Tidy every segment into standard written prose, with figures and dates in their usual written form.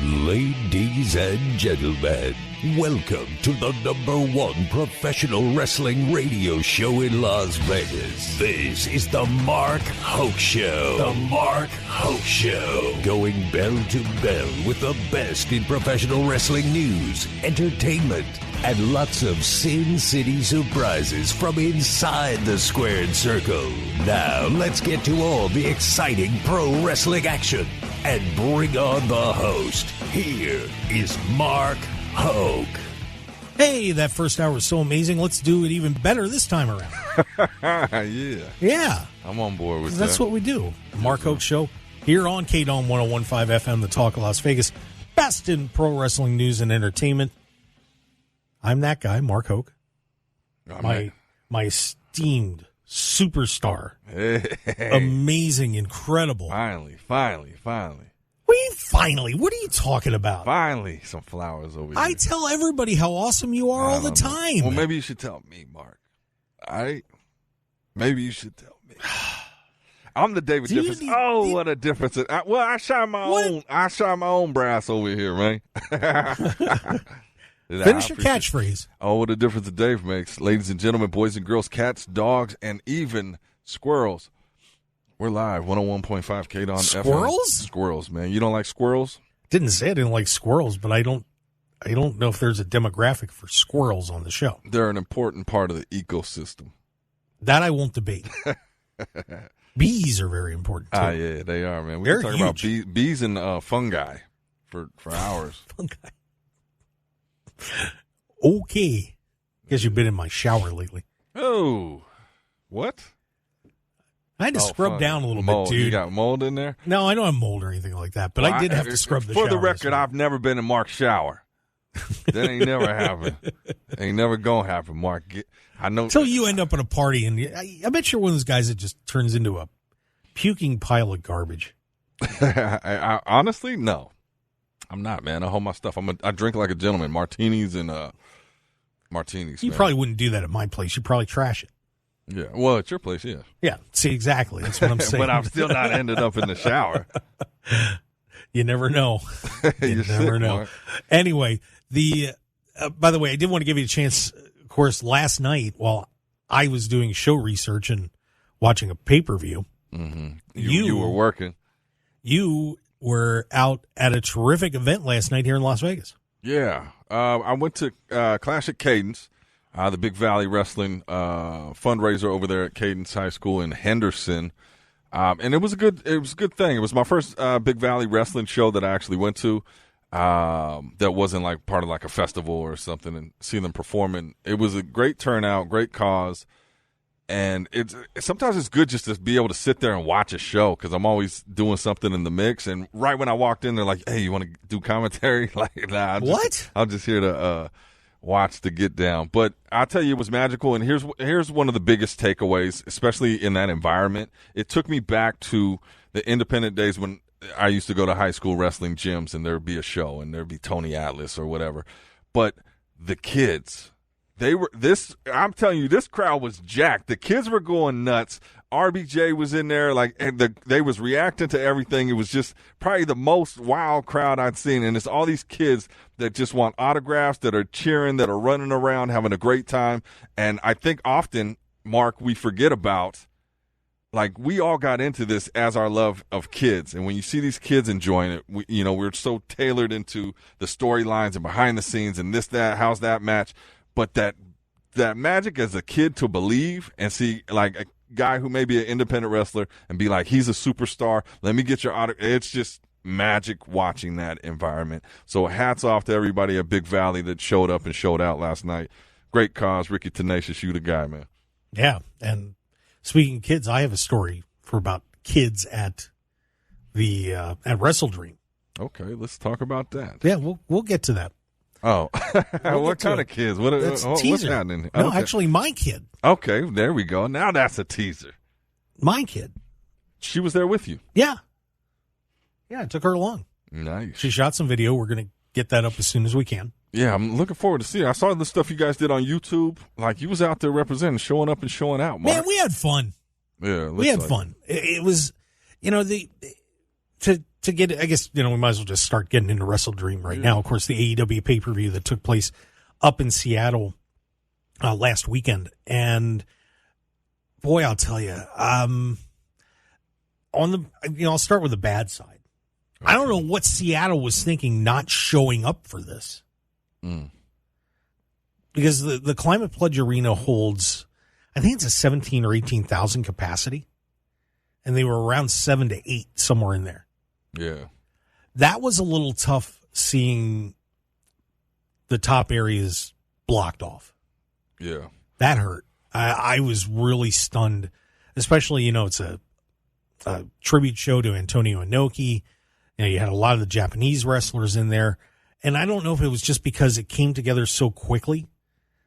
Ladies and gentlemen, welcome to the #1 professional wrestling radio show in Las Vegas. This is the Mark Hoke Show. The Mark Hoke Show. Going bell to bell with the best in professional wrestling news, entertainment, and lots of Sin City surprises from inside the squared circle. Now, let's get to all the exciting pro wrestling action and bring on the host. Here is Mark Hoke. Hey, that first hour was so amazing. Let's do it even better this time around. Yeah. I'm on board with that. That's what we do. Mark Hoke Show here on KDAWN 101.5 FM, The Talk of Las Vegas. Best in pro wrestling news and entertainment. I'm that guy, Mark Hoke. My esteemed superstar. Hey. Amazing, incredible. Finally. What do you finally? What are you talking about? Finally, some flowers over here. I tell everybody how awesome you are all the time. Well, maybe you should tell me, Mark. Maybe you should tell me. I'm the David difference. What a difference! I shine my own. I shine my own brass over here, man. Finish your catchphrase. Oh, what a difference a Dave makes. Ladies and gentlemen, boys and girls, cats, dogs, and even squirrels. We're live, 101.5 KDAWN FM. Squirrels? Squirrels, man. You don't like squirrels? Didn't say I didn't like squirrels, but I don't know if there's a demographic for squirrels on the show. They're an important part of the ecosystem. That I won't debate. Bees are very important, too. Yeah, they are, man. They're talking about bees and fungi for hours. Fungi. Okay. Guess you've been in my shower lately. Oh, what? I had to scrub down a little mold. bit, dude. You got mold in there? No, I don't have mold or anything like that, but I did have to scrub the shower. For the record, I've never been in Mark's shower. That ain't never happened. Ain't never gonna happen, Mark. I know. Until you end up at a party, and I bet you're one of those guys that just turns into a puking pile of garbage. I honestly, no. I'm not, man. I hold my stuff. I drink like a gentleman. Martinis and martinis. You probably wouldn't do that at my place. You'd probably trash it. Yeah. Well, at your place, yeah. Yeah. See, exactly. That's what I'm saying. But I'm still not ended up in the shower. You never know. You never know. Mark. Anyway, by the way, I did want to give you a chance. Of course, last night while I was doing show research and watching a pay-per-view, you were working. You were out at a terrific event last night here in Las Vegas. Yeah. I went to Classic Cadence, the Big Valley Wrestling fundraiser over there at Cadence High School in Henderson. And it was a good thing. It was my first Big Valley Wrestling show that I actually went to. That wasn't like part of like a festival or something, and see them performing. It was a great turnout, great cause. And sometimes it's good just to be able to sit there and watch a show because I'm always doing something in the mix. And right when I walked in, they're like, "Hey, you want to do commentary?" Like, nah, I'm just here to watch the get down. But I'll tell you, it was magical. And here's one of the biggest takeaways, especially in that environment. It took me back to the independent days when I used to go to high school wrestling gyms and there'd be a show and there'd be Tony Atlas or whatever. But the kids. I'm telling you, this crowd was jacked. The kids were going nuts. RBJ was in there, and they was reacting to everything. It was just probably the most wild crowd I'd seen. And it's all these kids that just want autographs, that are cheering, that are running around, having a great time. And I think often, Mark, we forget about, we all got into this as our love of kids. And when you see these kids enjoying it, we're so tailored into the storylines and behind the scenes and this, that, how's that match. But that magic as a kid to believe and see a guy who may be an independent wrestler and be like, he's a superstar. Let me get your autograph. It's just magic watching that environment. So hats off to everybody at Big Valley that showed up and showed out last night. Great cause. Ricky Tenacious, you the guy, man. Yeah. And speaking of kids, I have a story for about kids at at WrestleDream. Okay. Let's talk about that. Yeah. We'll get to that. Oh, what kind of kids? That's a teaser. What's happening? No, okay. Actually, my kid. Okay, there we go. Now that's a teaser. My kid. She was there with you? Yeah. Yeah, I took her along. Nice. She shot some video. We're going to get that up as soon as we can. Yeah, I'm looking forward to seeing it. I saw the stuff you guys did on YouTube. You was out there representing, showing up and showing out, Mark. Man, we had fun. Yeah. We had fun. It was, to get, I guess, we might as well just start getting into WrestleDream right now. Of course, the AEW pay-per-view that took place up in Seattle last weekend. And boy, I'll tell you, I'll start with the bad side. Okay. I don't know what Seattle was thinking not showing up for this. Because the Climate Pledge Arena holds, I think it's a 17 or 18,000 capacity. And they were around 7 to 8, somewhere in there. Yeah. That was a little tough seeing the top areas blocked off. Yeah. That hurt. I was really stunned, especially, it's a tribute show to Antonio Inoki. You had a lot of the Japanese wrestlers in there. And I don't know if it was just because it came together so quickly.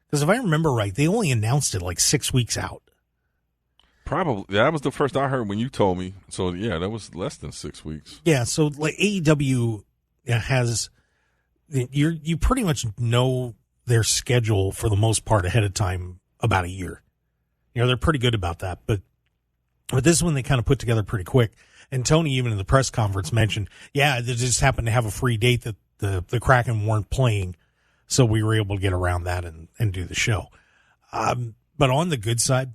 Because if I remember right, they only announced it like 6 weeks out. Probably. That was the first I heard when you told me. So, yeah, that was less than 6 weeks. Yeah, so like AEW has, you pretty much know their schedule for the most part ahead of time about a year. They're pretty good about that. But this one they kind of put together pretty quick. And Tony, even in the press conference, mentioned, they just happened to have a free date that the Kraken weren't playing. So we were able to get around that and do the show. But on the good side,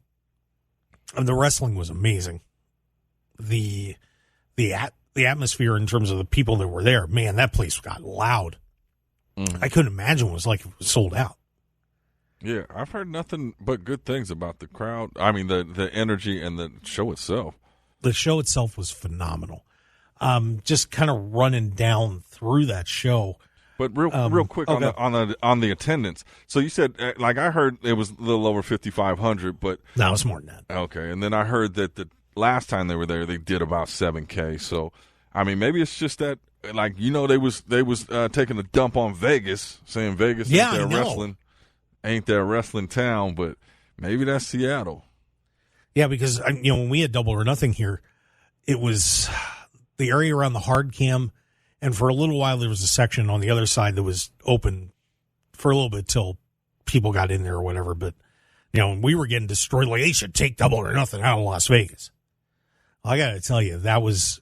the wrestling was amazing. The atmosphere in terms of the people that were there, man, that place got loud. I couldn't imagine what it was like if it was sold out. Yeah, I've heard nothing but good things about the crowd. I mean, the energy and the show itself. The show itself was phenomenal. Just kind of running down through that show. But real quick okay. on the attendance. So you said, like I heard it was a little over 5,500, but no, it was more than that. Okay, and then I heard that the last time they were there, they did about 7K. So, I mean, maybe it's just that, like, they was taking a dump on Vegas, saying Vegas ain't their wrestling town, but maybe that's Seattle. Yeah, because when we had Double or Nothing here, it was the area around the hard cam. And for a little while, there was a section on the other side that was open for a little bit till people got in there or whatever. But, we were getting destroyed. Like, they should take Double or Nothing out of Las Vegas. I got to tell you, that was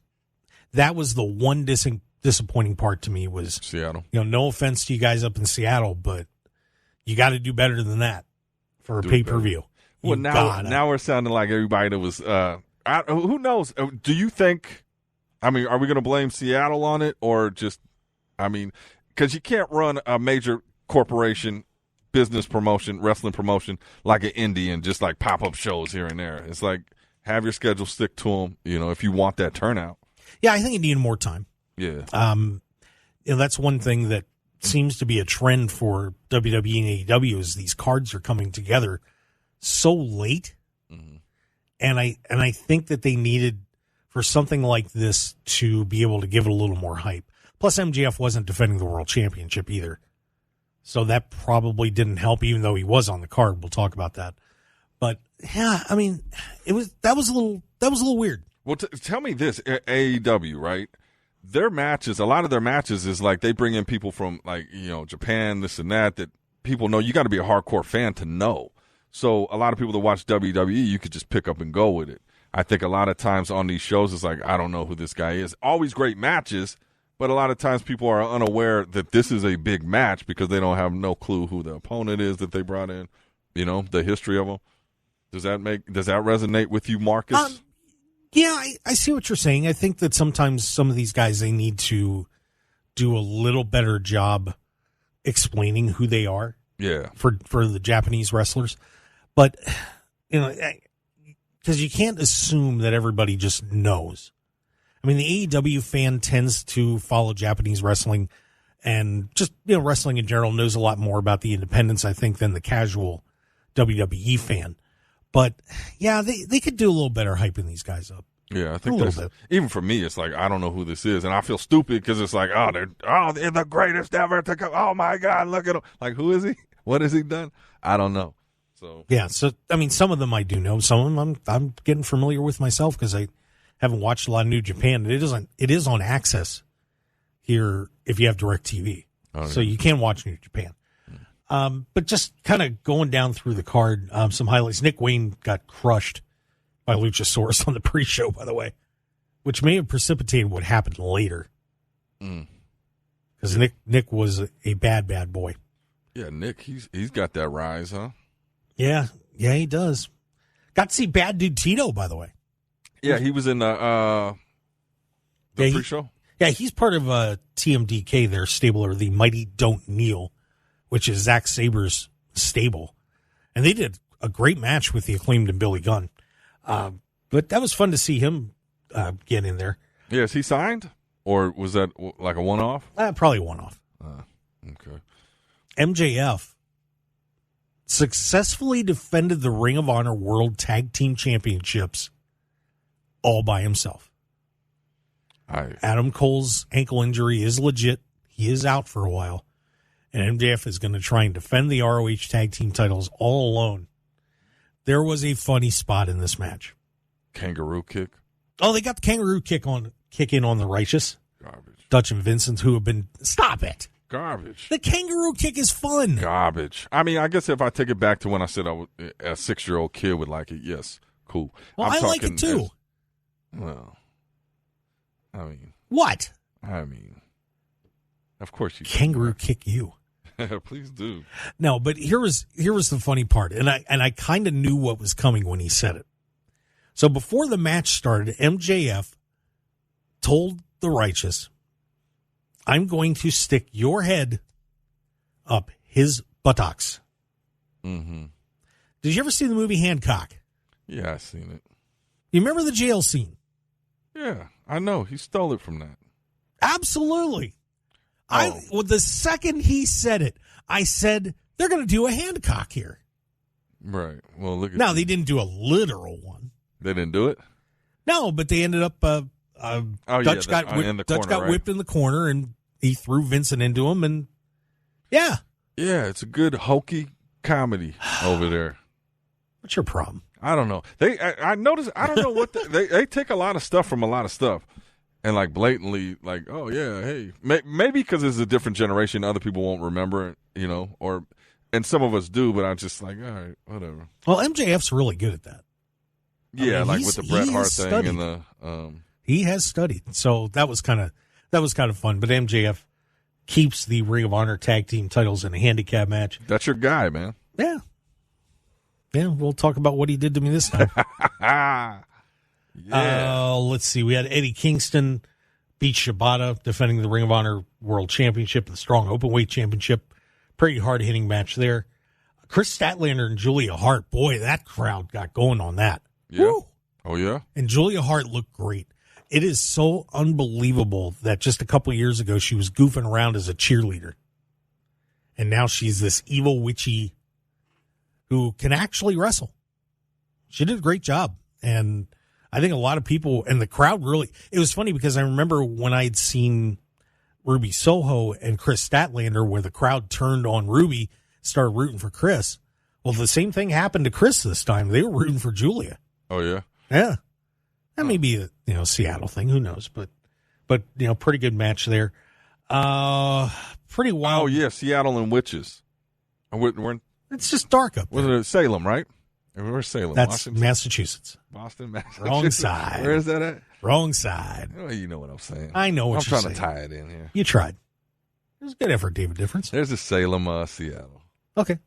the one disappointing part to me was Seattle. No offense to you guys up in Seattle, but you got to do better than that for a pay-per-view. Well, now we're sounding like everybody that was who knows? Do you think – I mean, are we going to blame Seattle on it or just, because you can't run a major corporation business promotion, wrestling promotion like an indie and just like pop-up shows here and there. It's like have your schedule, stick to them, if you want that turnout. Yeah, I think it needed more time. Yeah. That's one thing that seems to be a trend for WWE and AEW is these cards are coming together so late. Mm-hmm. And I think that they needed for something like this to be able to give it a little more hype. Plus, MJF wasn't defending the world championship either. So that probably didn't help, even though he was on the card. We'll talk about that. But yeah, that was a little weird. Well, tell me this, AEW, right? Their matches, a lot of their matches is like they bring in people from like, Japan, this and that people know. You got to be a hardcore fan to know. So a lot of people that watch WWE, you could just pick up and go with it. I think a lot of times on these shows, it's like, I don't know who this guy is. Always great matches, but a lot of times people are unaware that this is a big match because they don't have no clue who the opponent is that they brought in, the history of them. Does that resonate with you, Marcus? Yeah, I see what you're saying. I think that sometimes some of these guys, they need to do a little better job explaining who they are. Yeah. For the Japanese wrestlers. But, because you can't assume that everybody just knows. The AEW fan tends to follow Japanese wrestling and just, wrestling in general knows a lot more about the independents, I think, than the casual WWE fan. But, yeah, they could do a little better hyping these guys up. Yeah, I think that's even for me. It's like I don't know who this is, and I feel stupid because it's like, they're the greatest ever to come. Oh my God, look at him! Like, who is he? What has he done? I don't know. So yeah, some of them I do know. Some of them I'm getting familiar with myself because I haven't watched a lot of New Japan. It is on Access here if you have DirecTV, so you can watch New Japan. But just kind of going down through the card, some highlights. Nick Wayne got crushed by Luchasaurus on the pre-show, by the way. which may have precipitated what happened later. Because Nick was a bad boy. Yeah, Nick, he's got that rise, huh? Yeah, he does. Got to see Bad Dude Tito, by the way. Yeah, he was in the pre-show. He's part of TMDK, their stable, or the Mighty Don't Kneel, which is Zack Sabre's stable. And they did a great match with the Acclaimed and Billy Gunn. But that was fun to see him get in there. Yeah, is he signed? Or was that like a one-off? Probably a one-off. Okay. MJF successfully defended the Ring of Honor World Tag Team Championships all by himself. Adam Cole's ankle injury is legit. He is out for a while. And MJF is going to try and defend the ROH Tag Team titles all alone. There was a funny spot in this match. Kangaroo kick. Oh, they got the kangaroo kick in on the Righteous. Garbage. Dutch and Vincent, who have been... Stop it. Garbage. The kangaroo kick is fun. Garbage. I mean, I guess if I take it back to when I said a 6-year-old kid would like it, yes, cool. Well, I like it too. What? I mean, of course you kangaroo kick you. Please do. No, but here was the funny part, and I kind of knew what was coming when he said it. So before the match started, MJF told the Righteous, I'm going to stick your head up his buttocks. Mm-hmm. Did you ever see the movie Hancock? Yeah, I've seen it. You remember the jail scene? Yeah, I know. He stole it from that. Absolutely. Well, the second he said it, I said, they're going to do a Hancock here. Right. Well, look at Now, they didn't do a literal one. They didn't do it? No, but they ended up... Dutch got whipped in the corner, and he threw Vincent into him, and yeah. Yeah, it's a good hokey comedy over there. What's your problem? I don't know. I noticed, I don't know what, they take a lot of stuff from a lot of stuff, and like blatantly, like, oh yeah, hey. Maybe because it's a different generation, other people won't remember it, and some of us do, but I'm just like, all right, whatever. Well, MJF's really good at that. Yeah, like with the Bret Hart thing studied. And the... He has studied, so that was kind of fun. But MJF keeps the Ring of Honor Tag Team titles in a handicap match. That's your guy, man. Yeah. We'll talk about what he did to me this time. Yeah. Let's see. We had Eddie Kingston beat Shibata, defending the Ring of Honor World Championship, the Strong Openweight Championship. Pretty hard hitting match there. Chris Statlander and Julia Hart. Boy, that crowd got going on that. Yeah. Woo! Oh yeah. And Julia Hart looked great. It is so unbelievable that just a couple of years ago she was goofing around as a cheerleader. And now she's this evil witchy who can actually wrestle. She did a great job. And I think a lot of people, and the crowd really, it was funny because I remember when I'd seen Ruby Soho and Chris Statlander where the crowd turned on Ruby, started rooting for Chris. Well, the same thing happened to Chris this time. They were rooting for Julia. Oh, yeah? Yeah. That may be a Seattle thing. Who knows? But pretty good match there. Pretty wild. Oh yeah, Seattle and witches. It's just dark up there. Was it Salem, right? Where's Salem? That's Washington? Massachusetts. Boston, Massachusetts. Wrong side. Where is that at? Wrong side. Oh, you know what I'm saying. I know what you're saying. I'm trying to tie it in here. You tried. It was a good effort, David Difference. There's a Salem, Seattle. Okay.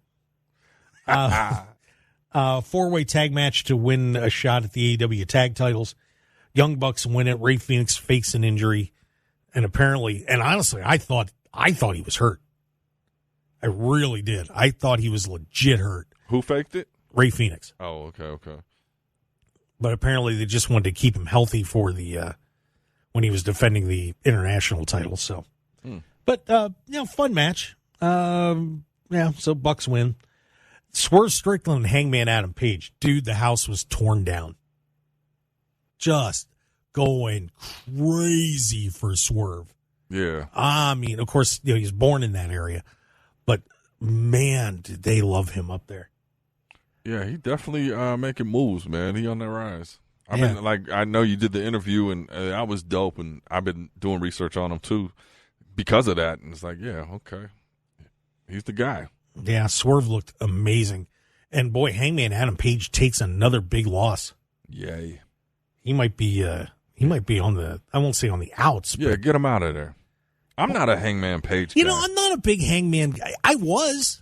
Four-way tag match to win a shot at the AEW tag titles. Young Bucks win it. Ray Phoenix fakes an injury, and apparently, and honestly, I thought he was hurt. I really did. I thought he was legit hurt. Who faked it? Ray Phoenix. Oh, okay. But apparently, they just wanted to keep him healthy for the when he was defending the international title. So, but fun match. So Bucks win. Swerve Strickland and Hangman Adam Page. Dude, the house was torn down. Just going crazy for Swerve. Yeah. I mean, of course, he's born in that area. But, man, did they love him up there. Yeah, he definitely making moves, man. He on that rise. I mean, I know you did the interview, and that was dope, and I've been doing research on him, too, because of that. And it's like, yeah, okay. He's the guy. Yeah, Swerve looked amazing. And, boy, Hangman Adam Page takes another big loss. Yay. He might be He might be on the, I won't say on the outs. Yeah, get him out of there. I'm not a Hangman Page guy. You know, I'm not a big Hangman guy. I was.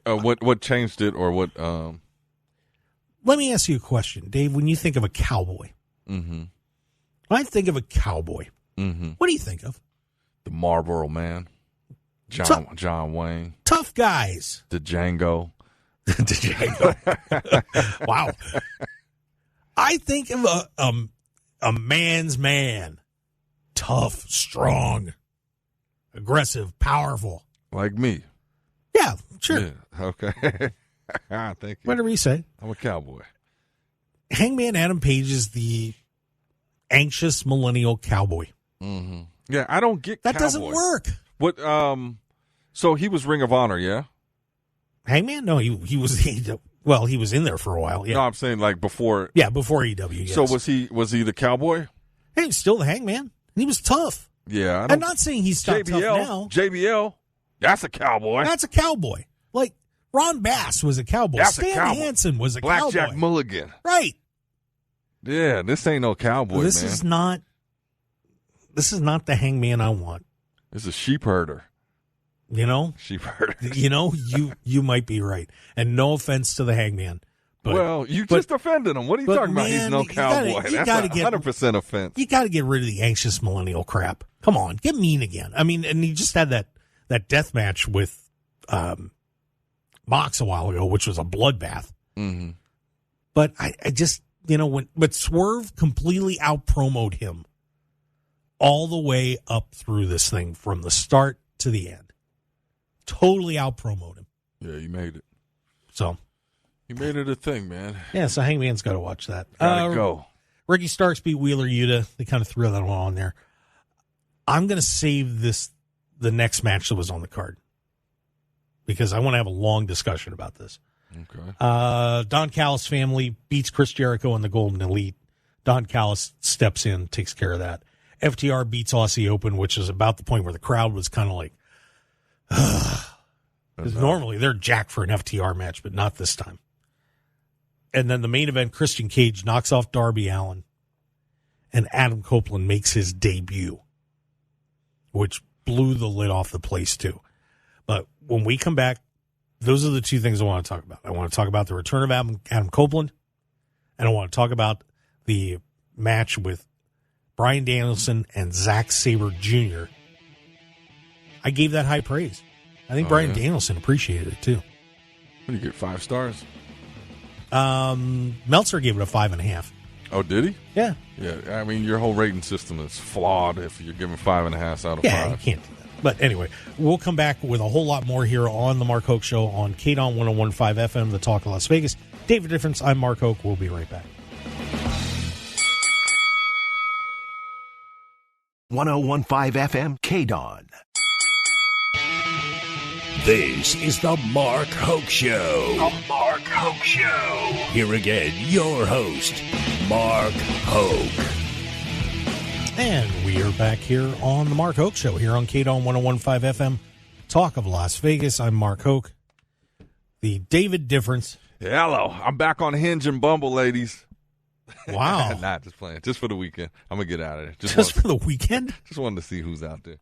What changed it, or what? Let me ask you a question, Dave. When you think of a cowboy, Mm-hmm. when I think of a cowboy, Mm-hmm. what do you think of? The Marlboro Man, John Wayne, Tough guys. the Django. Wow. I think of a man's man. Tough, strong, aggressive, powerful. Like me. Yeah, sure. Yeah, okay. Thank you. Whatever you say. I'm a cowboy. Hangman Adam Page is the anxious millennial cowboy. Mm-hmm. Yeah, I don't get That cowboy. doesn't work. What? So he was Ring of Honor, yeah? Hangman? No, he was. Well, he was in there for a while. Yeah, No, I'm saying like before. yeah, before AEW. Yes. So was he the cowboy? Hey, he's still the Hangman. He was tough. Yeah, I'm not saying he's not tough now. JBL, that's a cowboy. That's a cowboy. Like Ron Bass was a cowboy. That's a Stan cowboy. Hansen was a Blackjack cowboy. Mulligan. Right. Yeah, this ain't no cowboy, This man. is not the Hangman I want. This is a sheep herder. You know? Sheep herder. You know, you might be right. And no offense to the Hangman. But well, you just offended him. What are you talking about? He's man, no you gotta- cowboy. you That's gotta 100% offense. you got to get rid of the anxious millennial crap. Come on, get mean again. I mean, and he just had that death match with Mox a while ago, which was a bloodbath. Mm-hmm. But I just, but Swerve completely out-promoted him all the way up through this thing from the start to the end. Totally out-promoted him. Yeah, you made it. So, You made it a thing, man. yeah, so Hangman's got to watch that. Gotta go. Ricky Starks beat Wheeler Yuta. They kind of threw that one on there. I'm going to save the next match that was on the card because I want to have a long discussion about this. Okay. Don Callis family beats Chris Jericho and the Golden Elite. Don Callis steps in, takes care of that. FTR beats Aussie Open, which is about the point where the crowd was kind of like, because normally they're jacked for an FTR match, but not this time. And then the main event, Christian Cage knocks off Darby Allin, and Adam Copeland makes his debut, which blew the lid off the place too. But when we come back, those are the two things I want to talk about. I want to talk about the return of Adam Copeland, and I want to talk about the match with Bryan Danielson and Zack Sabre Jr. I gave that high praise. I think Bryan Danielson appreciated it too. What do you get, 5 stars? Meltzer gave it a 5.5. Oh, did he? Yeah. Yeah, I mean, your whole rating system is flawed if you're giving 5.5 out of 5. You can't do that. But anyway, we'll come back with a whole lot more here on the Mark Hoke Show on KDAWN 101.5 FM, The Talk of Las Vegas. David Difference, I'm Mark Hoke. We'll be right back. 101.5 FM, KDAWN. This is the Mark Hoke Show. The Mark Hoke Show. Here again, your host, Mark Hoke. And we are back here on the Mark Hoke Show here on KDAWN 101.5 FM, Talk of Las Vegas. I'm Mark Hoke. The David Difference. Yeah, hello. I'm back on Hinge and Bumble, ladies. Wow. Nah, just playing. Just for the weekend. I'm going to get out of there. Just for the weekend? Just wanted to see who's out there.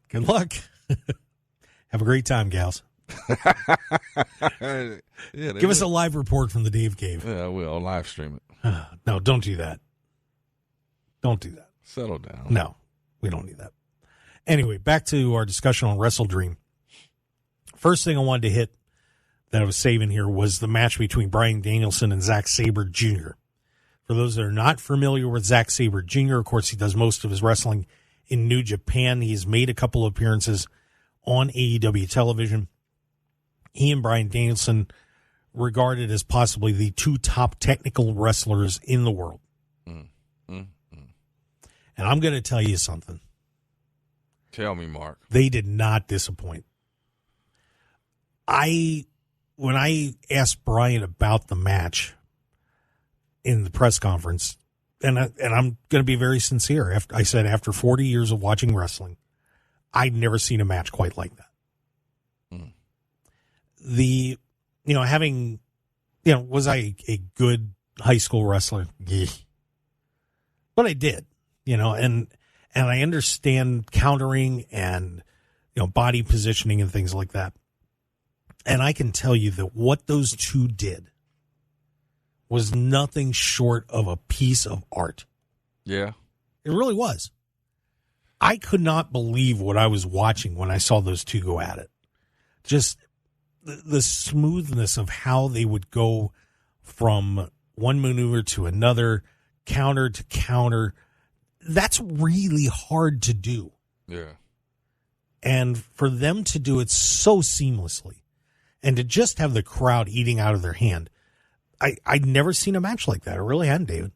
Good luck. Have a great time, gals. Yeah, Give us a live report from the Dave Cave. Yeah, I will. I'll live stream it. No, don't do that. Don't do that. Settle down. No, we don't need that. Anyway, back to our discussion on WrestleDream. First thing I wanted to hit that I was saving here was the match between Bryan Danielson and Zack Sabre Jr. For those that are not familiar with Zack Sabre Jr., of course, he does most of his wrestling in New Japan. He's made a couple of appearances on AEW television. He and Bryan Danielson regarded as possibly the two top technical wrestlers in the world. And I'm going to tell you something. Tell me, Mark. They did not disappoint. When I asked Bryan about the match in the press conference, and I'm going to be very sincere, I said after 40 years of watching wrestling, I'd never seen a match quite like that. Was I a good high school wrestler? Yeah. But I did, and I understand countering and, body positioning and things like that. And I can tell you that what those two did was nothing short of a piece of art. Yeah. It really was. I could not believe what I was watching when I saw those two go at it. Just the smoothness of how they would go from one maneuver to another, counter to counter. That's really hard to do. Yeah. And for them to do it so seamlessly and to just have the crowd eating out of their hand, I'd never seen a match like that. I really hadn't, David.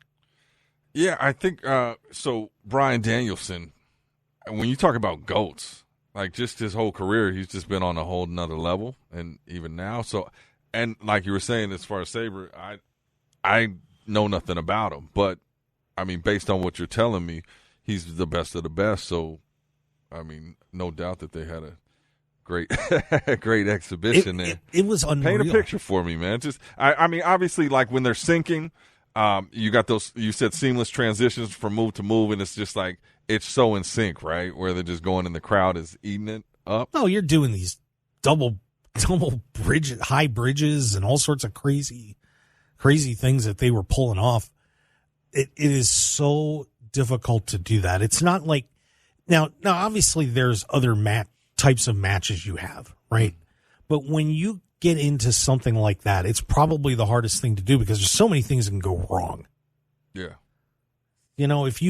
Yeah, I think so. Bryan Danielson, when you talk about GOATs, like just his whole career, he's just been on a whole nother level, and even now. So, and like you were saying, as far as Sabre, I know nothing about him, but I mean, based on what you're telling me, he's the best of the best. So, I mean, no doubt that they had a great, great exhibition there. It was unreal. Paint a picture for me, man. Just, I mean, obviously, like when they're syncing, you got those. You said seamless transitions from move to move, and it's just like it's so in sync, right? Where they're just going, and the crowd is eating it up. No, you're doing these double bridges, high bridges, and all sorts of crazy things that they were pulling off. It is so difficult to do that. It's not like now obviously there's other types of matches you have, right? But when you get into something like that, it's probably the hardest thing to do because there's so many things that can go wrong. Yeah. If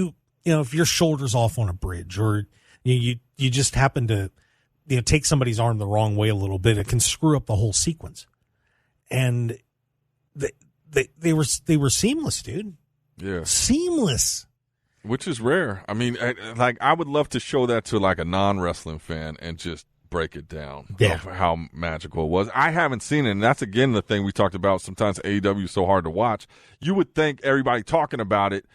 your shoulder's off on a bridge or you just happen to take somebody's arm the wrong way a little bit, it can screw up the whole sequence. And they were seamless, dude. Yeah. Seamless. Which is rare. I mean, I would love to show that to like a non-wrestling fan and just break it down. Yeah. Of how magical it was. I haven't seen it, and that's again the thing we talked about. Sometimes AEW is so hard to watch. You would think everybody talking about it,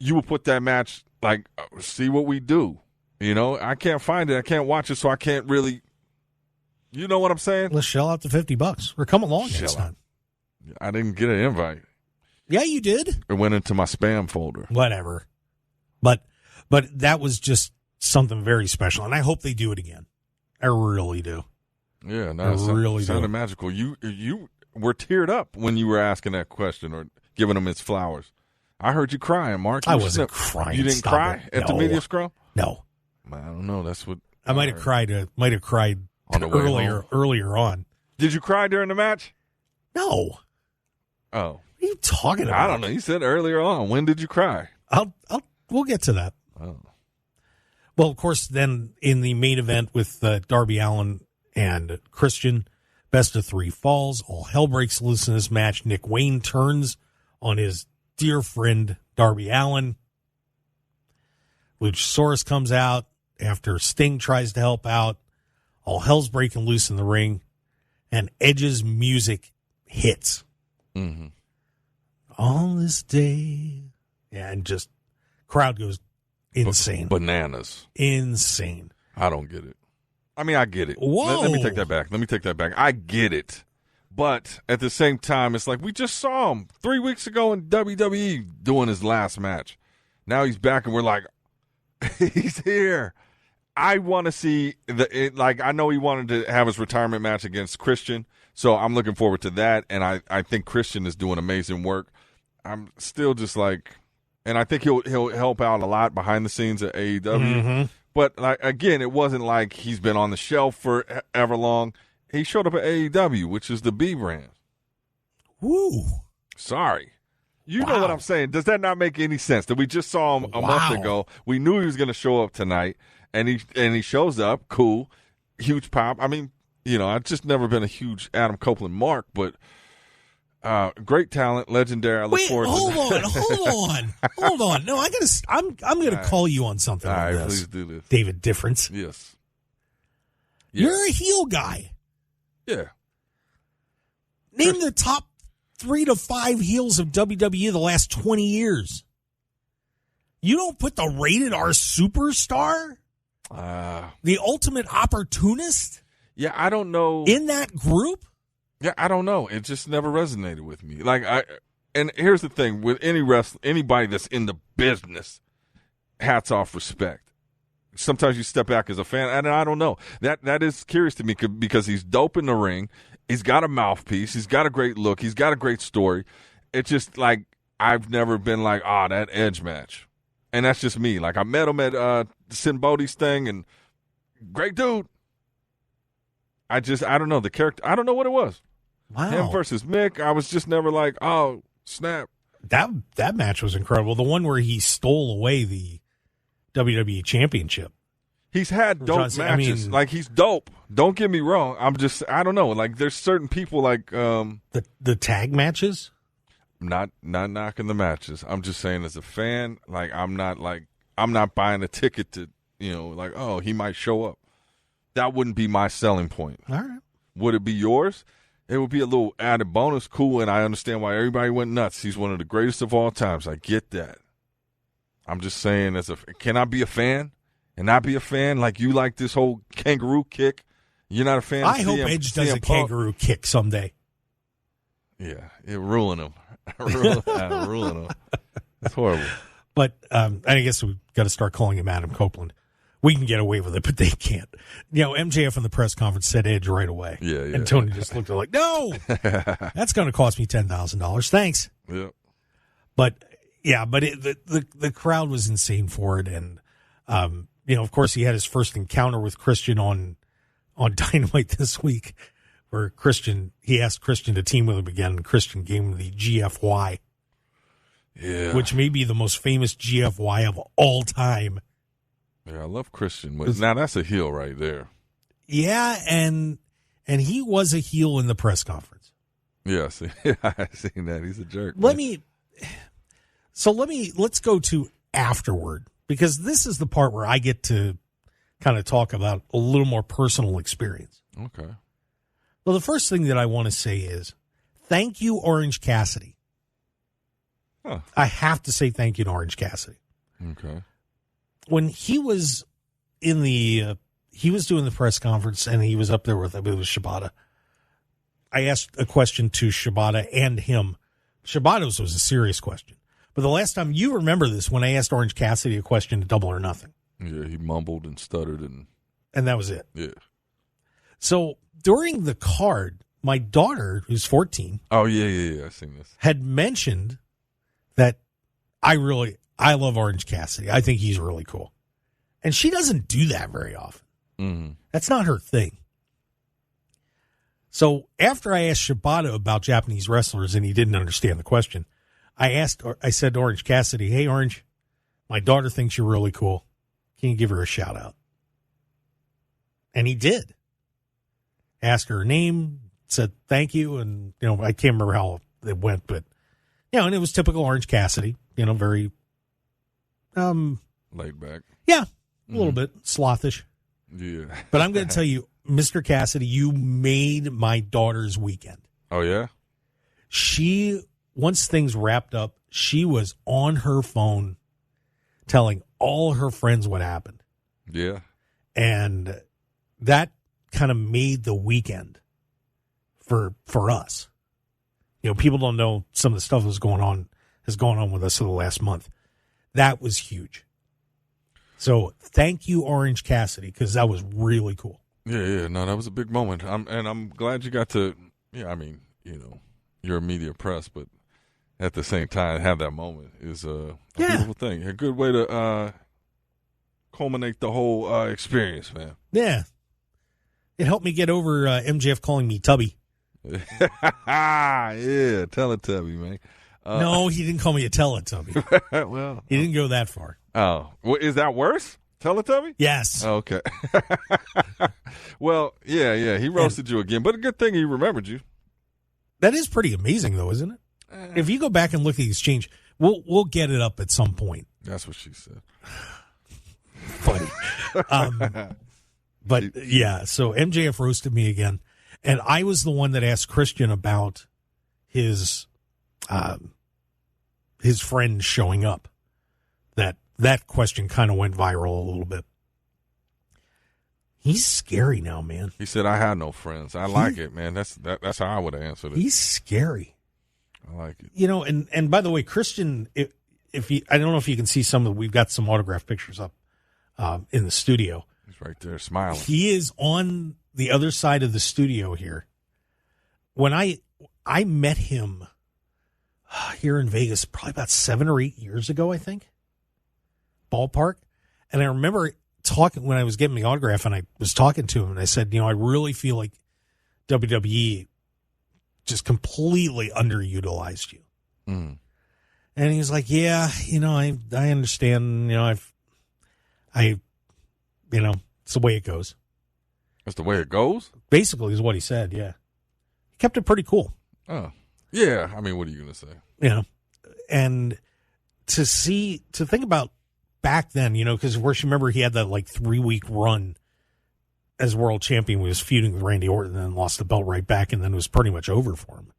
you would put that match like, see what we do. I can't find it. I can't watch it, so I can't really. You know what I'm saying? Let's shell out the $50 or come along next time. I didn't get an invite. Yeah, you did. It went into my spam folder. Whatever. But that was just something very special, and I hope they do it again. I really do. Yeah, no, it sounded magical. You were teared up when you were asking that question or giving him his flowers. I heard you crying, Mark. I wasn't crying. You didn't cry at the media scrum? No. I don't know. That's what I might have cried. Might have cried on the earlier on. Did you cry during the match? No. Oh, what are you talking about? I don't know. You said earlier on. When did you cry? We'll get to that. Oh. Well, of course, then in the main event with Darby Allin and Christian, best of 3 falls. All hell breaks loose in this match. Nick Wayne turns on his dear friend Darby Allin. Luchasaurus comes out after Sting tries to help out. All hell's breaking loose in the ring, and Edge's music hits. Mm-hmm. On this day, yeah, and just crowd goes insane, bananas, insane. I don't get it. I mean, I get it. Whoa. Let me take that back. I get it, but at the same time, it's like we just saw him 3 weeks ago in WWE doing his last match. Now he's back, and we're like, he's here. I want to see I know he wanted to have his retirement match against Christian, so I'm looking forward to that. And I think Christian is doing amazing work. I'm still just like, and I think he'll help out a lot behind the scenes at AEW. Mm-hmm. But again, it wasn't like he's been on the shelf for ever long. He showed up at AEW, which is the B brand. Woo! Sorry. You know what I'm saying. Does that not make any sense? That we just saw him a month ago. We knew he was going to show up tonight, and he shows up. Cool. Huge pop. I mean, I've just never been a huge Adam Copeland mark, but great talent, legendary. I look forward to that. Hold on. No, I'm gonna call you on something. All right, this. please do this. David Difference. Yes. You're a heel guy. Yeah. Name the top 3 to 5 heels of WWE the last 20 years. You don't put the rated R superstar, the ultimate opportunist. Yeah, I don't know. In that group. Yeah, I don't know. It just never resonated with me. Like And here's the thing with anybody that's in the business, hats off, respect. Sometimes you step back as a fan, and I don't know. That is curious to me because he's dope in the ring. He's got a mouthpiece. He's got a great look. He's got a great story. It's just like I've never been like, that Edge match. And that's just me. Like I met him at Sin Bodhi's thing, and great dude. I don't know the character. I don't know what it was. Wow. Him versus Mick. I was just never like, oh, snap. That match was incredible. The one where he stole away the WWE Championship. He's had dope matches. Like, he's dope. Don't get me wrong. I don't know. Like, there's certain people like the tag matches. Not knocking the matches. I'm just saying as a fan, like I'm not buying a ticket to, like, oh, he might show up. That wouldn't be my selling point. All right. Would it be yours? It would be a little added bonus. Cool, and I understand why everybody went nuts. He's one of the greatest of all times. I get that. I'm just saying, can I be a fan and not be a fan? Like, you like this whole kangaroo kick? You're not a fan of hope Edge does a kangaroo kick someday. Yeah, it ruined him. Ruin him. It's horrible. But I guess we've got to start calling him Adam Copeland. We can get away with it, but they can't. MJF in the press conference said Edge right away. Yeah. And Tony just looked at like, no, that's going to cost me $10,000. Thanks. Yeah. But the crowd was insane for it, and of course he had his first encounter with Christian on Dynamite this week, where he asked Christian to team with him again, and Christian gave him the GFY, which may be the most famous GFY of all time. Yeah, I love Christian. Now that's a heel right there. Yeah, and he was a heel in the press conference. Yeah, I've seen that. He's a jerk. Let's go to afterward, because this is the part where I get to kind of talk about a little more personal experience. Okay. Well, the first thing that I want to say is thank you, Orange Cassidy. Huh. I have to say thank you to Orange Cassidy. Okay. When he was he was doing the press conference and he was up there with, I believe it was Shibata. I asked a question to Shibata and him. Shibata's was a serious question. But the last time, you remember this, when I asked Orange Cassidy a question to Double or Nothing. Yeah, he mumbled and stuttered. And that was it. Yeah. So during the card, my daughter, who's 14. Oh, yeah, I've seen this. Had mentioned that I love Orange Cassidy. I think he's really cool. And she doesn't do that very often. Mm-hmm. That's not her thing. So after I asked Shibata about Japanese wrestlers and he didn't understand the question, I said to Orange Cassidy, hey, Orange, my daughter thinks you're really cool. Can you give her a shout out? And he did. Asked her name, said thank you. And, I can't remember how it went, but, and it was typical Orange Cassidy, very, laid back. Yeah. A little bit slothish. Yeah. But I'm going to tell you, Mr. Cassidy, you made my daughter's weekend. Oh, yeah? Once things wrapped up, she was on her phone telling all her friends what happened. Yeah. And that kind of made the weekend for us. People don't know some of the stuff that has gone on with us for the last month. That was huge. So thank you, Orange Cassidy, because that was really cool. Yeah. No, that was a big moment. I'm glad you got to, you're a media press, but at the same time, have that moment is a beautiful thing. A good way to culminate the whole experience, man. Yeah. It helped me get over MJF calling me Tubby. Yeah, Teletubby, man. No, he didn't call me a Teletubby. Well, he didn't go that far. Oh, well, is that worse? Teletubby? Yes. Okay. Well, yeah, he roasted you again, but a good thing he remembered you. That is pretty amazing, though, isn't it? If you go back and look at the exchange, we'll get it up at some point. That's what she said. Funny. But yeah, so MJF roasted me again, and I was the one that asked Christian about his friend showing up. That question kind of went viral a little bit. He's scary now, man. He said, "I had no friends." I like it, man. That's how I would have answered it. He's scary. I like it. You know, and by the way, Christian, if you, I don't know if you can see we've got some autograph pictures up in the studio. He's right there smiling. He is on the other side of the studio here. When I met him here in Vegas probably about 7 or 8 years ago, I think, ballpark. And I remember talking when I was getting the autograph, and I was talking to him, and I said, you know, I really feel like WWE just completely underutilized you. Mm. And he was like, yeah, you know, I understand, you know, you know, it's the way it goes. That's the way it goes? Basically is what he said, yeah. He kept it pretty cool. Oh, yeah. I mean, what are you going to say? You know, and to think about back then, you know, because of course, you remember he had that like 3-week run as world champion. He was feuding with Randy Orton and then lost the belt right back, and then it was pretty much over for him.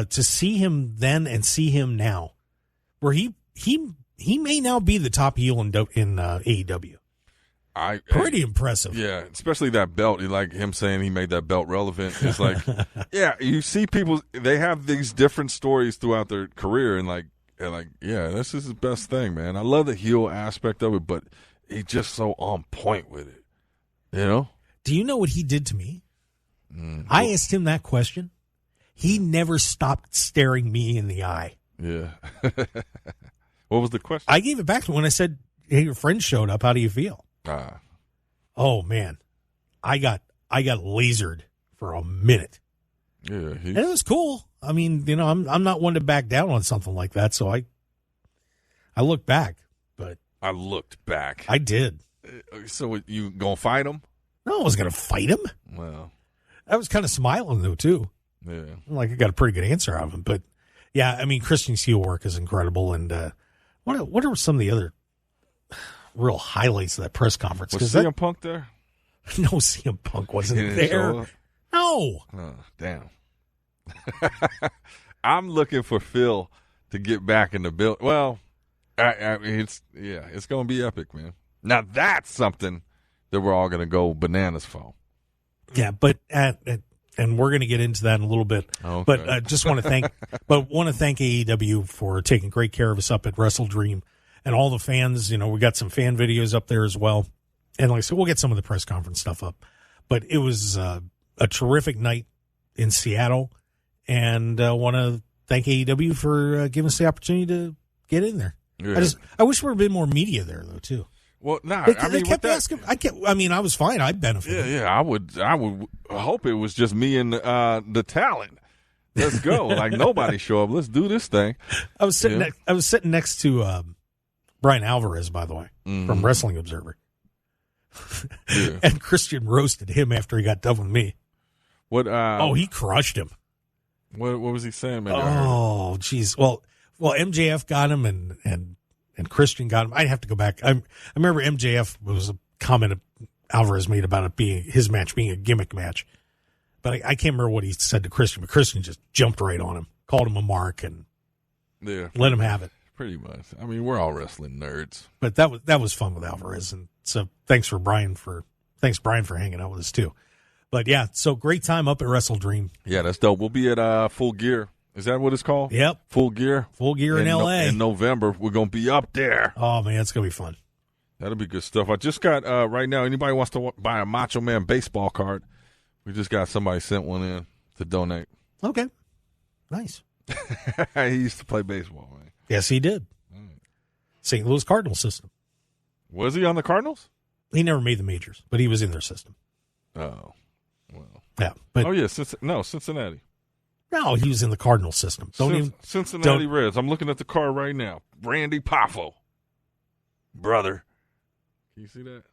To see him then and see him now, where he may now be the top heel in AEW. Pretty impressive. Yeah, especially that belt. Like him saying he made that belt relevant. It's like, yeah, you see people, they have these different stories throughout their career, and yeah, this is his best thing, man. I love the heel aspect of it, but he's just so on point with it. You know? Do you know what he did to me? I asked him that question. He never stopped staring me in the eye. Yeah. What was the question? I gave it back to him when I said, hey, your friend showed up. How do you feel? Oh, man. I got lasered for a minute. Yeah. And it was cool. I mean, you know, I'm not one to back down on something like that, so I look back. But I looked back. I did. So you gonna fight him? No, I was gonna fight him. Well, I was kind of smiling though too. Yeah, like I got a pretty good answer out of him. But yeah, I mean, Christian's heel work is incredible. And what are some of the other real highlights of that press conference? Was CM Punk there? No, CM Punk wasn't there. No. Oh, damn. I'm looking for Phil to get back in the build. Well, I mean, it's going to be epic, man. Now that's something that we're all going to go bananas for. Yeah, but and we're going to get into that in a little bit. Okay. But just want to thank AEW for taking great care of us up at WrestleDream and all the fans. You know, we got some fan videos up there as well. And like I said, we'll get some of the press conference stuff up. But it was a terrific night in Seattle, and I want to thank AEW for giving us the opportunity to get in there. Yeah. I wish there had been more media there though too. Well, nah, they kept asking. I was fine. I benefited. Yeah. I would hope it was just me and the talent. Let's go. Like nobody show up. Let's do this thing. I was sitting next to Bryan Alvarez, by the way, from Wrestling Observer. Yeah. And Christian roasted him after he got done with me. What? He crushed him. What was he saying, man? Oh, geez. Well, MJF got him, and Christian got him. I'd have to go back. I remember MJF was a comment Alvarez made about it being his match being a gimmick match, but I can't remember what he said to Christian. But Christian just jumped right on him, called him a mark, and let him have it. Pretty much. I mean, we're all wrestling nerds. But that was fun with Alvarez, and so thanks Bryan for hanging out with us too. But yeah, so great time up at WrestleDream. Yeah, that's dope. We'll be at Full Gear. Is that what it's called? Yep. Full Gear. Full Gear in L.A. In November, we're going to be up there. Oh, man, it's going to be fun. That'll be good stuff. I just got, right now, anybody wants to buy a Macho Man baseball card, we just got somebody sent one in to donate. Okay. Nice. He used to play baseball, man. Yes, he did. St. Louis Cardinal system. Was he on the Cardinals? He never made the majors, but he was in their system. Oh, well. Yeah. But, Cincinnati. No, he was in the Cardinal system. Cincinnati Reds. I'm looking at the card right now. Randy Poffo. Brother. Can you see that?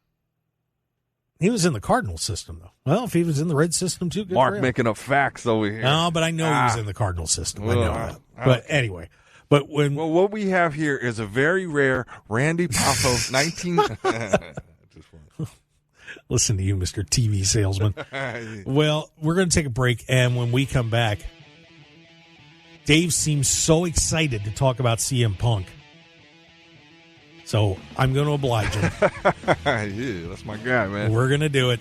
He was in the Cardinal system, though. Well, if he was in the Red system, too, good Mark for him. making up facts over here. No, but I know he was in the Cardinal system. I know that. But anyway. Well, what we have here is a very rare Randy Poffo 19... Listen to you, Mr. TV salesman. Well, we're going to take a break, and when we come back, Dave seems so excited to talk about CM Punk. So I'm going to oblige him. Yeah, that's my guy, man. We're going to do it.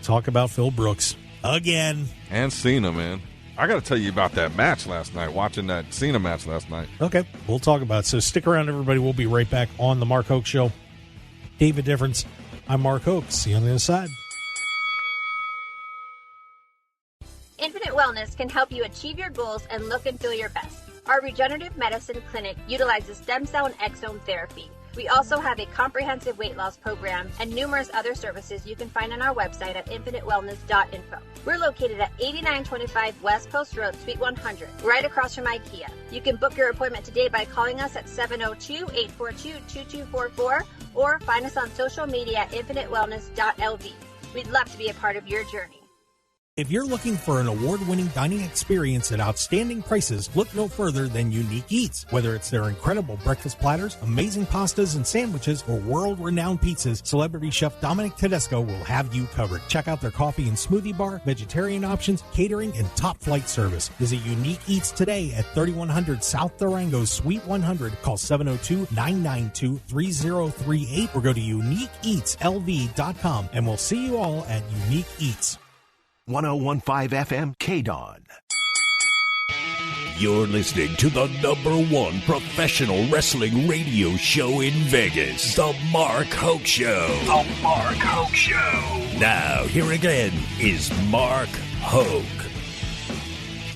Talk about Phil Brooks again. And Cena, man. I got to tell you about that match last night, watching that Cena match last night. Okay, we'll talk about it. So stick around, everybody. We'll be right back on the Mark Hoke Show. David Difference. I'm Mark Hoke. See you on the other side. Infinite Wellness can help you achieve your goals and look and feel your best. Our regenerative medicine clinic utilizes stem cell and exome therapy. We also have a comprehensive weight loss program and numerous other services you can find on our website at infinitewellness.info. We're located at 8925 West Post Road, Suite 100, right across from IKEA. You can book your appointment today by calling us at 702-842-2244 or find us on social media at infinitewellness.lv. We'd love to be a part of your journey. If you're looking for an award-winning dining experience at outstanding prices, look no further than Unique Eats. Whether it's their incredible breakfast platters, amazing pastas and sandwiches, or world-renowned pizzas, celebrity chef Dominic Tedesco will have you covered. Check out their coffee and smoothie bar, vegetarian options, catering, and top-flight service. Visit Unique Eats today at 3100 South Durango, Suite 100. Call 702-992-3038 or go to uniqueeatslv.com, and we'll see you all at Unique Eats. 1015 FM KDAWN. You're listening to the #1 professional wrestling radio show in Vegas, The Mark Hoke Show. The Mark Hoke Show. Now, here again is Mark Hoke.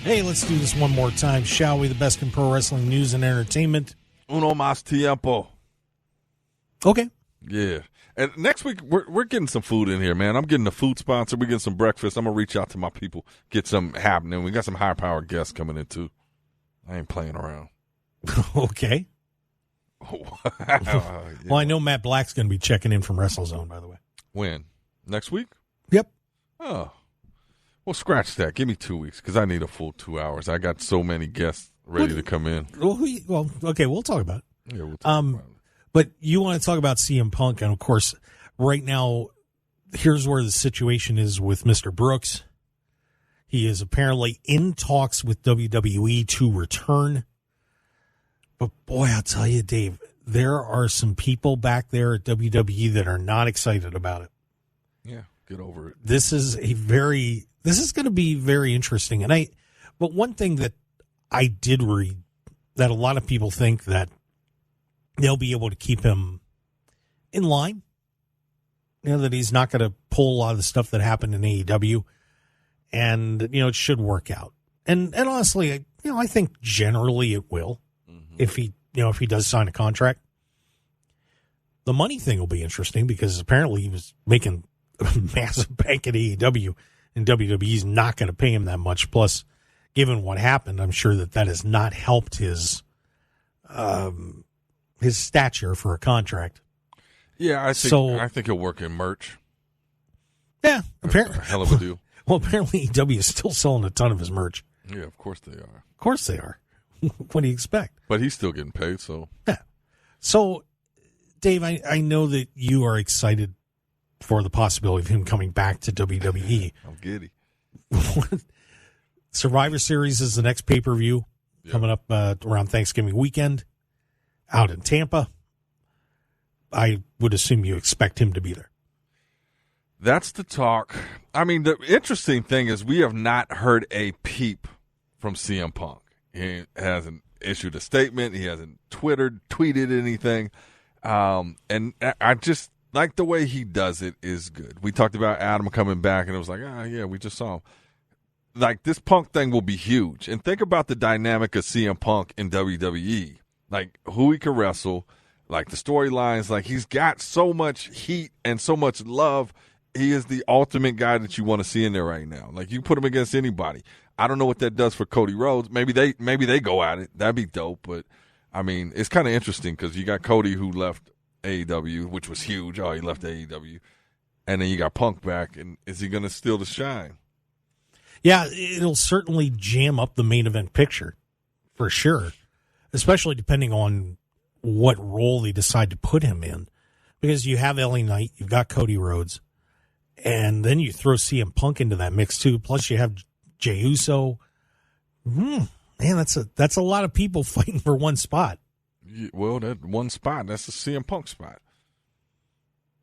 Hey, let's do this one more time, shall we? The best in pro wrestling news and entertainment. Uno más tiempo. Okay. Yeah. And next week, we're getting some food in here, man. I'm getting a food sponsor. We're getting some breakfast. I'm going to reach out to my people, get some happening. We got some high-powered guests coming in, too. I ain't playing around. Okay. Wow. Well, I know Matt Black's going to be checking in from WrestleZone, by the way. When? Next week? Yep. Oh. Well, scratch that. Give me 2 weeks because I need a full 2 hours. I got so many guests ready to come in. Well, okay, we'll talk about it. Yeah, we'll talk about it. But you want to talk about CM Punk, and of course, right now, here's where the situation is with Mr. Brooks. He is apparently in talks with WWE to return. But boy, I'll tell you, Dave, there are some people back there at WWE that are not excited about it. Yeah, get over it. This is going to be very interesting. But one thing that I did read that a lot of people think that they'll be able to keep him in line. You know, that he's not going to pull a lot of the stuff that happened in AEW. And, you know, it should work out. And honestly, I think generally it will. Mm-hmm. If he does sign a contract. The money thing will be interesting because apparently he was making a massive bank at AEW and WWE's not going to pay him that much. Plus, given what happened, I'm sure that has not helped his stature for a contract. Yeah, I think he'll work in merch. Yeah, apparently. A hell of a deal. Well, apparently AEW is still selling a ton of his merch. Yeah, of course they are. Of course they are. What do you expect? But he's still getting paid, so. Yeah. So, Dave, I know that you are excited for the possibility of him coming back to WWE. I'm giddy. Survivor Series is the next pay-per-view coming up around Thanksgiving weekend out in Tampa. I would assume you expect him to be there. That's the talk. I mean, the interesting thing is we have not heard a peep from CM Punk. He hasn't issued a statement. He hasn't tweeted anything. And I just like the way he does it is good. We talked about Adam coming back, and it was like, yeah, we just saw him. Like, this Punk thing will be huge. And think about the dynamic of CM Punk in WWE. Like, who he can wrestle, like the storylines. Like, he's got so much heat and so much love. He is the ultimate guy that you want to see in there right now. Like, you put him against anybody. I don't know what that does for Cody Rhodes. Maybe they go at it. That'd be dope. But, I mean, it's kind of interesting because you got Cody who left AEW, which was huge. Oh, he left AEW. And then you got Punk back. And is he going to steal the shine? Yeah, it'll certainly jam up the main event picture for sure, especially depending on what role they decide to put him in. Because you have LA Knight, you've got Cody Rhodes, and then you throw CM Punk into that mix too. Plus you have Jey Uso. Man, that's a lot of people fighting for one spot. Yeah, well, that one spot, that's the CM Punk spot.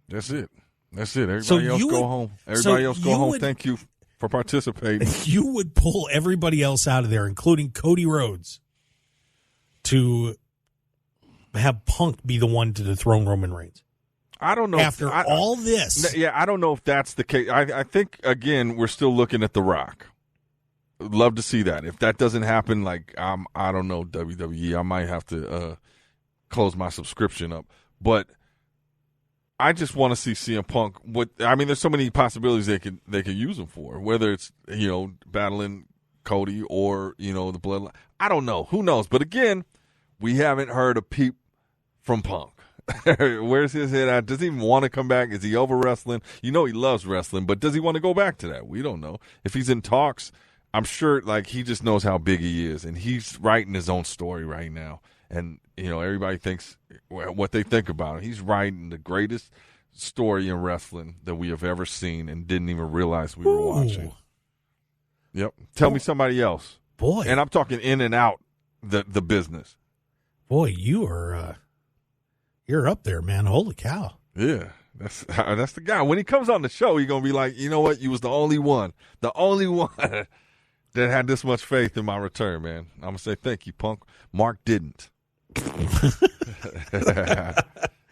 That's it. Everybody else go home. Everybody else go home. Thank you. for participating. You would pull everybody else out of there, including Cody Rhodes, to have Punk be the one to dethrone Roman Reigns. I don't know. After all this. Yeah, I don't know if that's the case. I think, again, we're still looking at The Rock. Love to see that. If that doesn't happen, I don't know, WWE, I might have to close my subscription up. But I just want to see CM Punk. There's so many possibilities they could use him for, whether it's, battling Cody or, the bloodline. I don't know. Who knows? But again, we haven't heard a peep from Punk. Where's his head at? Does he even want to come back? Is he over wrestling? He loves wrestling, but does he want to go back to that? We don't know. If he's in talks, I'm sure he just knows how big he is, and he's writing his own story right now. And, everybody thinks what they think about him. He's writing the greatest story in wrestling that we have ever seen and didn't even realize we were watching. Yep. Tell me somebody else. Boy. And I'm talking in and out the business. Boy, you are you're up there, man. Holy cow. Yeah. That's the guy. When he comes on the show, he's going to be like, you know what? You was the only one that had this much faith in my return, man. I'm going to say thank you, Punk. Mark didn't.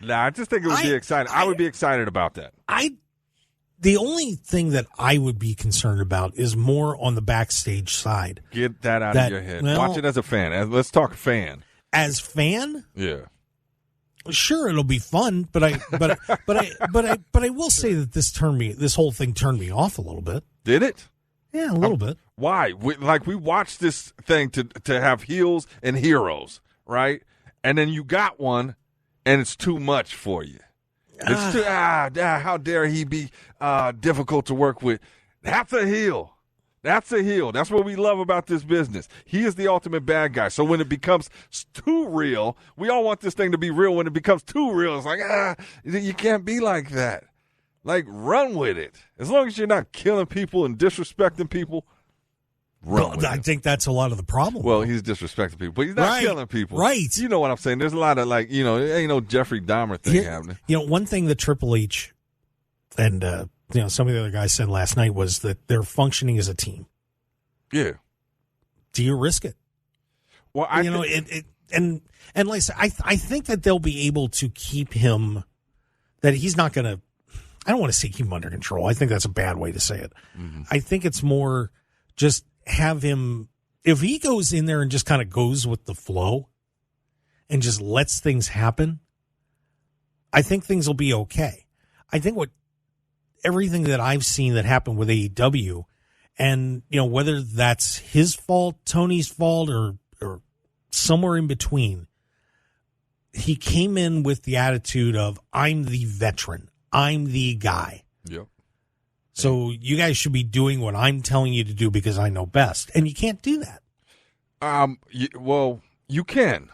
I just think it would be exciting. I would be excited about that. The only thing that I would be concerned about is more on the backstage side. Get that out of your head. Watch it as a fan. Let's talk fan. As fan? Yeah. Sure, it'll be fun, but I will say that this whole thing turned me off a little bit. Did it? Yeah, a little bit. Why? We watched this thing to have heels and heroes, right? And then you got one, and it's too much for you. It's too how dare he be difficult to work with? That's a heel. That's a heel. That's what we love about this business. He is the ultimate bad guy. So when it becomes too real, we all want this thing to be real. When it becomes too real, it's like, you can't be like that. Run with it. As long as you're not killing people and disrespecting people, run with it. I think that's a lot of the problem. Well, he's disrespecting people, but he's not killing people. Right. You know what I'm saying? There's a lot of, there ain't no Jeffrey Dahmer thing happening. One thing that Triple H and some of the other guys said last night was that they're functioning as a team. Yeah. Do you risk it? Well, and like I said, I think that they'll be able to keep him. That he's not going to. I don't want to say keep him under control. I think that's a bad way to say it. Mm-hmm. I think it's more just have him. If he goes in there and just kind of goes with the flow, and just lets things happen, I think things will be okay. I think everything that I've seen that happened with AEW, and whether that's his fault, Tony's fault, or somewhere in between, he came in with the attitude of, I'm the veteran, I'm the guy. Yep. So you guys should be doing what I'm telling you to do because I know best, and you can't do that. You can.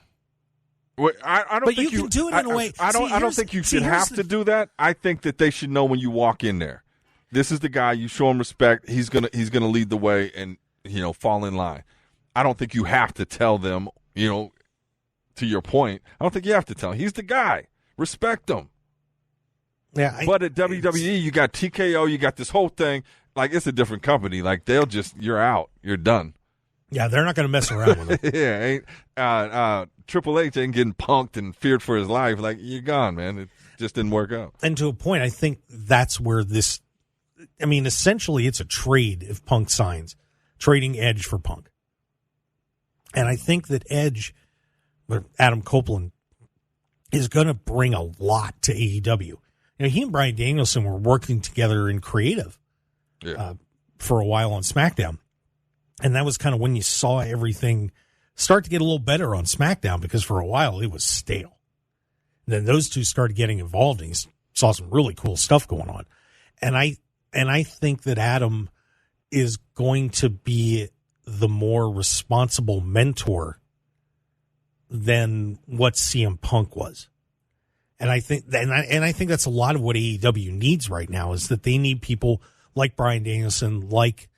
I don't but think you can do it in a way. I don't think you should have to do that. I think that they should know when you walk in there. This is the guy. You show him respect. He's gonna lead the way and fall in line. I don't think you have to tell them. To your point, I don't think you have to tell him. He's the guy. Respect him. Yeah. But at WWE, you got TKO. You got this whole thing. It's a different company. They'll just you're out. You're done. Yeah, they're not going to mess around with it. Yeah, Triple H ain't getting punked and feared for his life. You're gone, man. It just didn't work out. And to a point, I think that's where this. I mean, essentially, it's a trade if Punk signs, trading Edge for Punk. And I think that Edge, Adam Copeland, is going to bring a lot to AEW. He and Bryan Danielson were working together in creative for a while on SmackDown. And that was kind of when you saw everything start to get a little better on SmackDown, because for a while it was stale. And then those two started getting involved, and you saw some really cool stuff going on. And I think that Adam is going to be the more responsible mentor than what CM Punk was. And I think that's a lot of what AEW needs right now, is that they need people like Bryan Danielson, like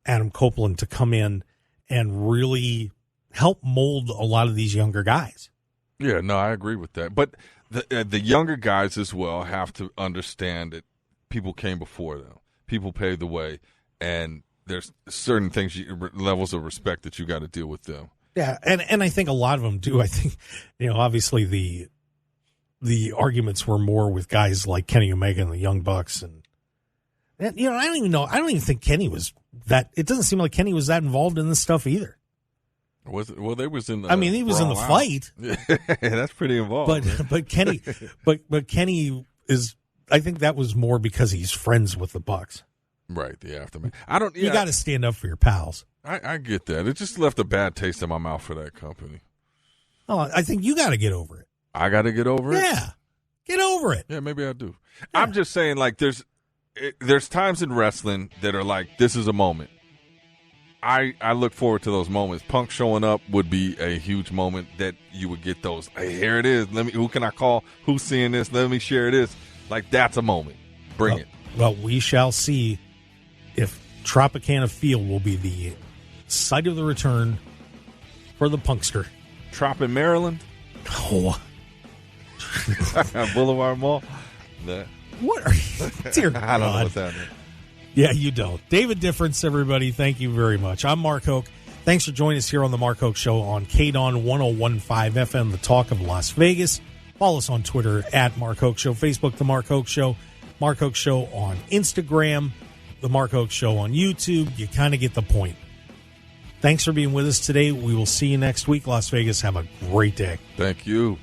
Adam Copeland, to come in and really help mold a lot of these younger guys. Yeah, no, I agree with that. But the younger guys as well have to understand that people came before them. People paved the way. and there's certain things, levels of respect that you got to deal with them. Yeah, and I think a lot of them do. I think, obviously the arguments were more with guys like Kenny Omega and the Young Bucks, and I don't even know. I don't even think Kenny was that. It doesn't seem like Kenny was that involved in this stuff either. Was it? Well, they was in. He was in the fight. Yeah, that's pretty involved. But Kenny, but Kenny is. I think that was more because he's friends with the Bucks. Right, the aftermath. You got to stand up for your pals. I get that. It just left a bad taste in my mouth for that company. Oh, I think you got to get over it. I got to get over it? Yeah. Get over it. Yeah, maybe I do. Yeah. I'm just saying, like, there's times in wrestling that are like, this is a moment. I look forward to those moments. Punk showing up would be a huge moment that you would get those. Hey, here it is. Who can I call? Who's seeing this? Let me share this. Like, that's a moment. Bring it. Well, we shall see if Tropicana Field will be the site of the return for the Punkster. Trop in Maryland? Oh. Boulevard Mall? Nah. What are you? Dear God. I don't know what's happening. Yeah, you don't. David Difference, everybody, thank you very much. I'm Mark Hoke. Thanks for joining us here on the Mark Hoke Show on KDAWN 101.5 FM, the talk of Las Vegas. Follow us on Twitter at Mark Hoke Show, Facebook, The Mark Hoke Show, Mark Hoke Show on Instagram, The Mark Hoke Show on YouTube. You kind of get the point. Thanks for being with us today. We will see you next week, Las Vegas. Have a great day. Thank you.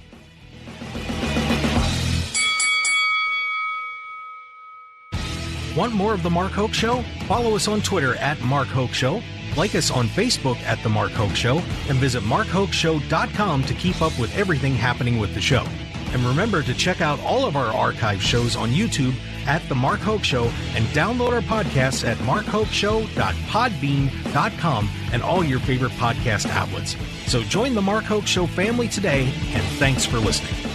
Want more of The Mark Hoke Show? Follow us on Twitter at Mark Hoke Show, like us on Facebook at The Mark Hoke Show, and visit markhokeshow.com to keep up with everything happening with the show. And remember to check out all of our archive shows on YouTube at The Mark Hoke Show and download our podcasts at markhokeshow.podbean.com and all your favorite podcast outlets. So join The Mark Hoke Show family today, and thanks for listening.